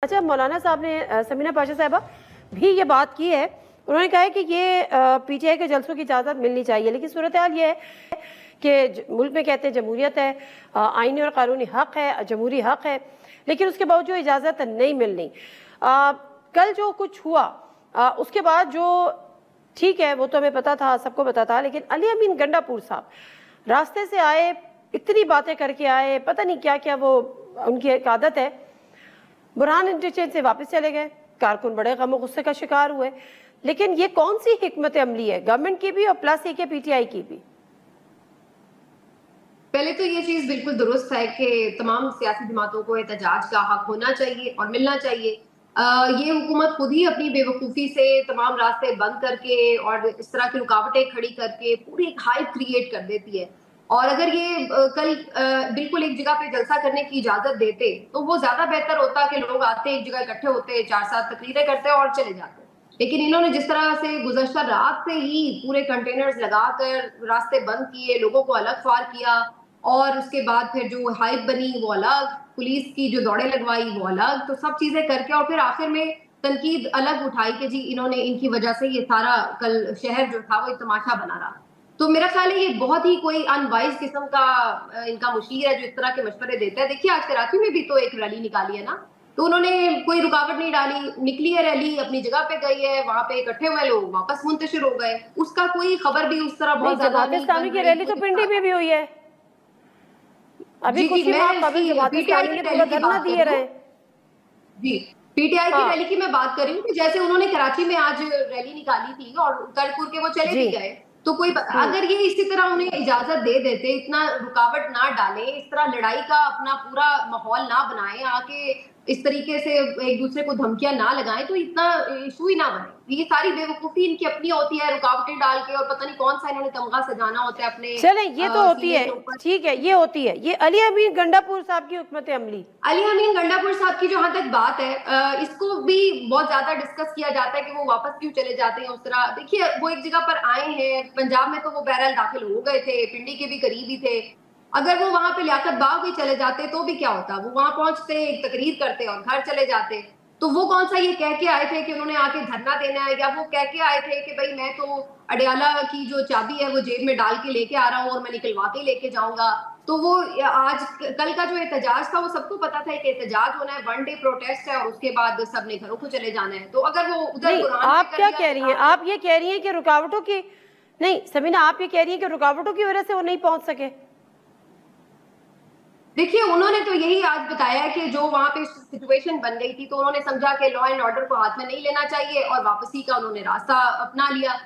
अच्छा, मौलाना साहब ने समीना पाशा साहबा भी ये बात की है। उन्होंने कहा है कि ये पीटीआई के जलसों की इजाज़त मिलनी चाहिए, लेकिन सूरत हाल ये है कि मुल्क में कहते हैं जमहूरियत है, आईनी और कानूनी हक है, जमहूरी हक है, लेकिन उसके बावजूद इजाज़त नहीं मिलनी। कल जो कुछ हुआ उसके बाद जो ठीक है वो तो हमें पता था, सबको पता था, लेकिन अली अमीन गंडापुर साहब रास्ते से आए, इतनी बातें करके आए, पता नहीं क्या क्या वो उनकी एक आदत है। बुरहान इंटरचेंज से वापस चले गए, कारकुन बड़े गम और गुस्से का शिकार हुए। लेकिन ये कौन सी हिकमत अमली है गवर्नमेंट की भी और प्लस एक पीटीआई की भी? पहले तो ये चीज बिल्कुल दुरुस्त है कि तमाम सियासी जमातों को एहतजाज का हक होना चाहिए और मिलना चाहिए। ये हुकूमत खुद ही अपनी बेवकूफ़ी से तमाम रास्ते बंद करके और इस तरह की रुकावटें खड़ी करके पूरी एक हाइप क्रिएट कर देती है। और अगर ये कल बिल्कुल एक जगह पे जलसा करने की इजाजत देते तो वो ज्यादा बेहतर होता कि लोग आते, एक जगह इकट्ठे होते, 4-7 तकरीरें करते और चले जाते। लेकिन इन्होंने जिस तरह से गुज़श्ता रात से ही पूरे कंटेनर्स लगाकर रास्ते बंद किए, लोगों को अलग फार किया और उसके बाद फिर जो हाइप बनी वो अलग, पुलिस की जो दौड़े लगवाई वो अलग, तो सब चीजें करके और फिर आखिर में तनकीद अलग उठाई कि जी इन्होंने, इनकी वजह से ये सारा कल शहर जो था वो एक तमाशा बना रहा। तो मेरा ख्याल है ये बहुत ही कोई अनवाइज किस्म का इनका मुशीर है जो इस तरह के मशवरे देता है। देखिए आज कराची में भी तो एक रैली निकाली है ना, तो उन्होंने कोई रुकावट नहीं डाली, निकली है रैली, अपनी जगह पे गई है, वहां पे इकट्ठे हुए लोग वापस मुंतशिर हो गए, उसका कोई खबर भी उस तरह नहीं, बहुत ज्यादा जमात नहीं इस्लामी बन की रही। रैली तो पिंडी में भी हुई है। अभी जी कुछ जी, ही माह मैं कबल इसकी जमात पीटीआई इस्लामी की ने पूरा रैली की धरना बात कर दिए रही हूँ। रहे। जी, पीटीआई की रैली हाँ की मैं बात कर रही हूँ कि जैसे उन्होंने कराची में आज रैली निकाली थी और कर्जपुर के वो चले जी। भी गए, तो कोई अगर ये इसी तरह उन्हें इजाजत दे देते, इतना रुकावट ना डालें, इस तरह लड़ाई का अपना पूरा माहौल ना बनाएं, आके इस तरीके से एक दूसरे को धमकियां ना लगाएं, तो इतना इशू ही ना बने। ये सारी बेवकूफी इनकी अपनी होती है, रुकावटें डाल के, और पता नहीं कौन सा इन्होंने तमगा सजाना होता है अपने चले, ये तो होती सीने है, के ऊपर। ठीक है, ये होती है, ये अली अमीन गंडापुर साहब की हुकूमत अमली। अली अमीन गंडापुर साहब की जहां तक बात है, इसको भी बहुत ज्यादा डिस्कस किया जाता है कि वो वापस क्यों चले जाते हैं उस तरह। देखिए वो एक जगह पर आए हैं, पंजाब में तो वो बहरहाल दाखिल हो गए थे, पिंडी के भी करीब ही थे। अगर वो वहां पे लियाकत बाग भी चले जाते तो भी क्या होता, वो वहां पहुंचते, एक तकरीर करते और घर चले जाते। तो वो कौन सा ये कह के आए थे कि उन्होंने आके धरना देना है, या वो कह के आए थे कि भाई मैं तो अडयाला की जो चाबी है वो जेब में डाल के लेके आ रहा हूँ और मैं निकलवा के लेके जाऊंगा। तो वो आज कल का जो एहतजाज था वो सबको पता था कि एहतजाज होना है, 1 डे प्रोटेस्ट है और उसके बाद सबने घरों को चले जाना है। तो अगर वो उधर नहीं, बुरहान पे आप कर क्या लिया कह रही हैं? आप ये कह रही हैं कि रुकावटों की, नहीं समीना, आप ये कह रही हैं कि रुकावटों की वजह से वो नहीं पहुंच सके? देखिए उन्होंने तो यही आज बताया कि जो वहां पे सिचुएशन बन गई थी तो उन्होंने समझा कि लॉ एंड ऑर्डर को हाथ में नहीं लेना चाहिए और वापसी का उन्होंने रास्ता अपना लिया।